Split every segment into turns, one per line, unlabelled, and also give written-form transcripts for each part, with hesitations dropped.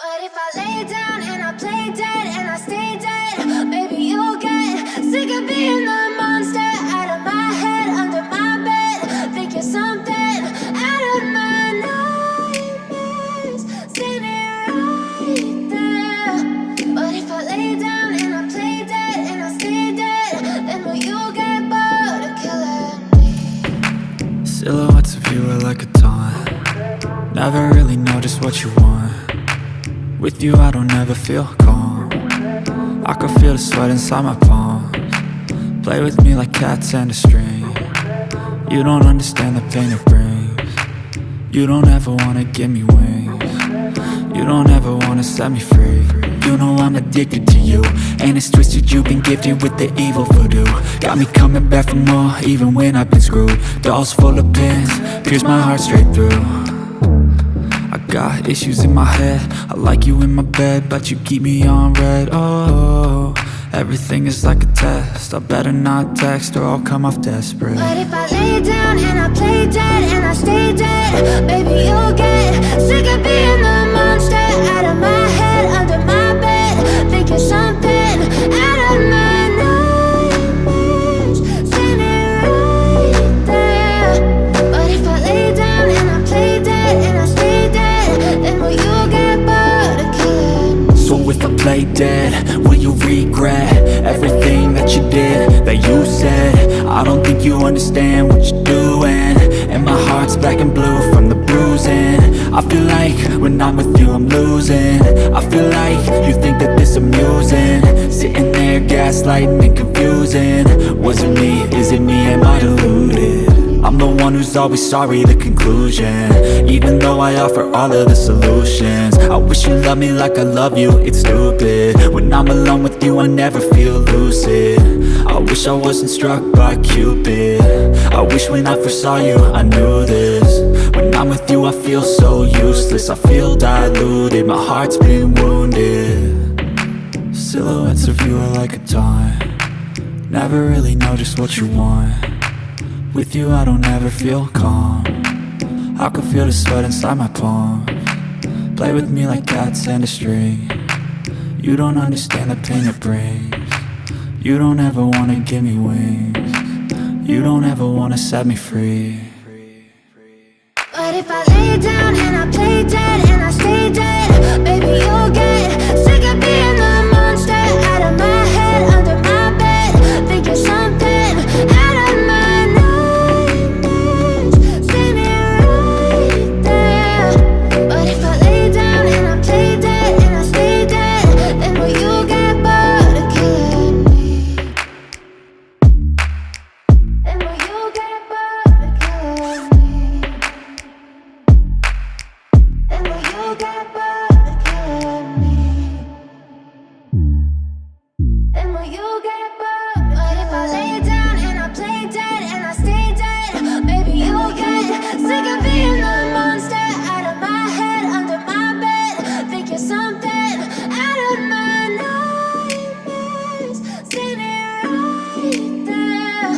But if I lay down and I play dead and I stay dead, maybe you'll get sick of being the monster out of my head, under my bed. Think you're something out of my nightmares, standing right there. But if I lay down and I play dead and I stay dead, then will you get bored of killing me?
Silhouettes of you are like a taunt. Never really know just what you want. With you I don't ever feel calm. I can feel the sweat inside my palms. Play with me like cats and a string. You don't understand the pain it brings. You don't ever wanna give me wings. You don't ever wanna set me free. You know I'm addicted to you, and it's twisted, you've been gifted with the evil voodoo. Got me coming back for more, even when I've been screwed. Dolls full of pins, pierce my heart straight through. I got issues in my head, I like you in my bed, but you keep me on red. Oh, everything is like a test, I better not text or I'll come off desperate.
But if I lay down and I play dead and I stay dead, baby you'll get sick of being the monster out of my head, under my bed. Think you're something out of my nightmares, standing right there. But if I lay down and I play dead and I stay dead, then will you get bored of killing me?
So if I play dead, will you regret everything that you did, that you said? I don't think you understand what you're doing, and my heart's black and blue from the bruising. I feel like when I'm with you I'm losing. I feel like you think that this amusing, sitting there gaslighting and confusing. Was it me? Is it me? Am I deluded? I'm the one who's always sorry, the conclusion, even though I offer all of the solutions. I wish you loved me like I love you, it's stupid. When I'm alone with you I never feel lucid. I wish I wasn't struck by Cupid. I wish when I first saw you I knew this. When I'm with you I feel so useless, I feel diluted, my heart's been wounded. Silhouettes of you are like a taunt. Never really know just what you want. With you I don't ever feel calm. I can feel the sweat inside my palms. Play with me like cats and a string. You don't understand the pain it brings. You don't ever wanna give me wings. You don't ever wanna set me free.
But if I lay down and I play dead and I stay dead, baby you'll get sick of being the monster out of my head, under my bed. Think you're something out of my nightmares, standing right there. But if I lay down and I play dead and I stay dead, then will you get bored of killing me? Then will you get bored of killing me? Then will you get bored of killing me? Then will you get bored? But if I lay down and I play dead and I stay dead, maybe you'll get sick of being the monster out of my head, under my bed. Think you're something out of my nightmares, standing right there.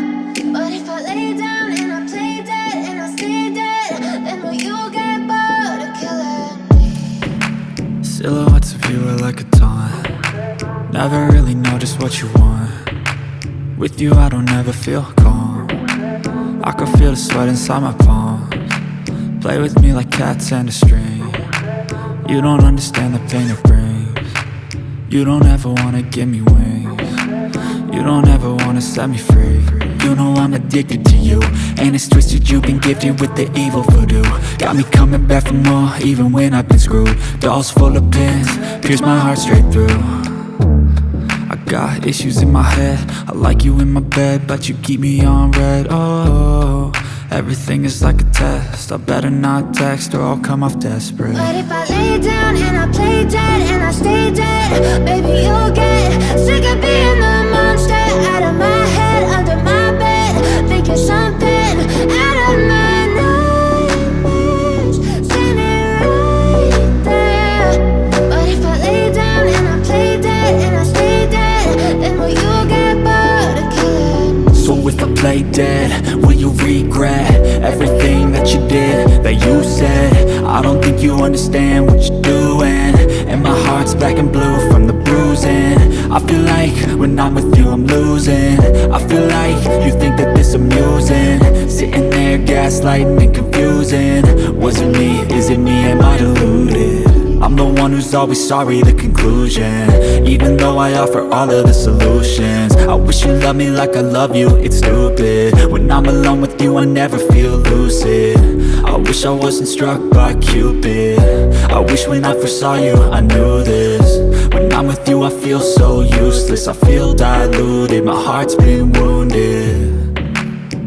But if I lay down and I play dead and I stay dead, then will you get bored of killing me?
Silhouettes of you are like a taunt. Never really know just what you want. With you I don't ever feel calm. I can feel the sweat inside my palms. Play with me like cats and a string. You don't understand the pain it brings. You don't ever wanna give me wings. You don't ever wanna set me free. You know I'm addicted to you, and it's twisted, you've been gifted with the evil voodoo. Got me coming back for more, even when I've been screwed. Dolls full of pins, pierce my heart straight through. I got issues in my head, I like you in my bed, but you keep me on red. Oh, everything is like a test, I better not text or I'll come off desperate.
But if I lay down and I play dead and I stay dead, baby you'll get sick of being the monster out of my head, under my bed. Think you're something out of my nightmares, standing right there. But if I lay down and I play dead and I stay dead, then will you get bored of killing me?
So if I play dead, will you regret everything that you did, that you said? I don't think you understand what you're doing, and heart's black and blue from the bruising. I feel like when I'm with you I'm losing. I feel like you think that this amusing, sitting there gaslighting and confusing. Was it me? Is it me? Am I deluded? I'm the one who's always sorry, the conclusion. Even though I offer all of the solutions, I wish you loved me like I love you, it's stupid. When I'm alone with you I never feel lucid. I wish I wasn't struck by Cupid. I wish when I first saw you I knew this. When I'm with you I feel so useless, I feel diluted, my heart's been wounded.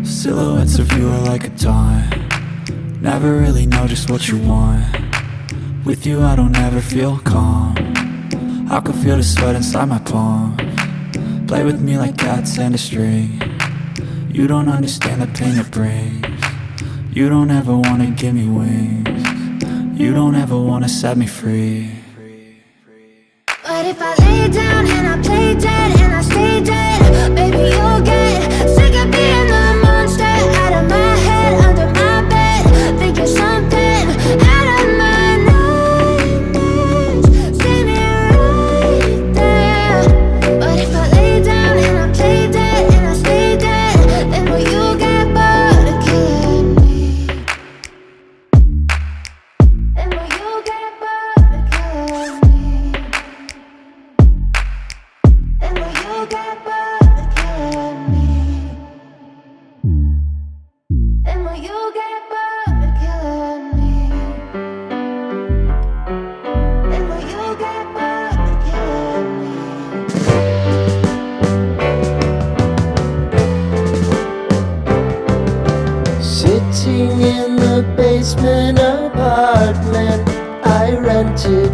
Silhouettes of you are like a taunt, never really know just what you want. With you I don't ever feel calm, I can feel the sweat inside my palms. Play with me like cats and a string. You don't understand the pain it brings. You don't ever wanna give me wings. You don't ever wanna set me free.
But if I lay down and I play dead and I stay dead, baby you'll get sick of being the monster out of my head, under my bed, thinking something out of my nightmares. See me right there. But if I lay down and I play dead and I stay dead, then will you get bored of killing me? Then will you get bored of killing me? Then will you get bored of killing me? Then will you get bored of killing me? Then will you get bored of killing me?
Sitting in the basement apartment I rented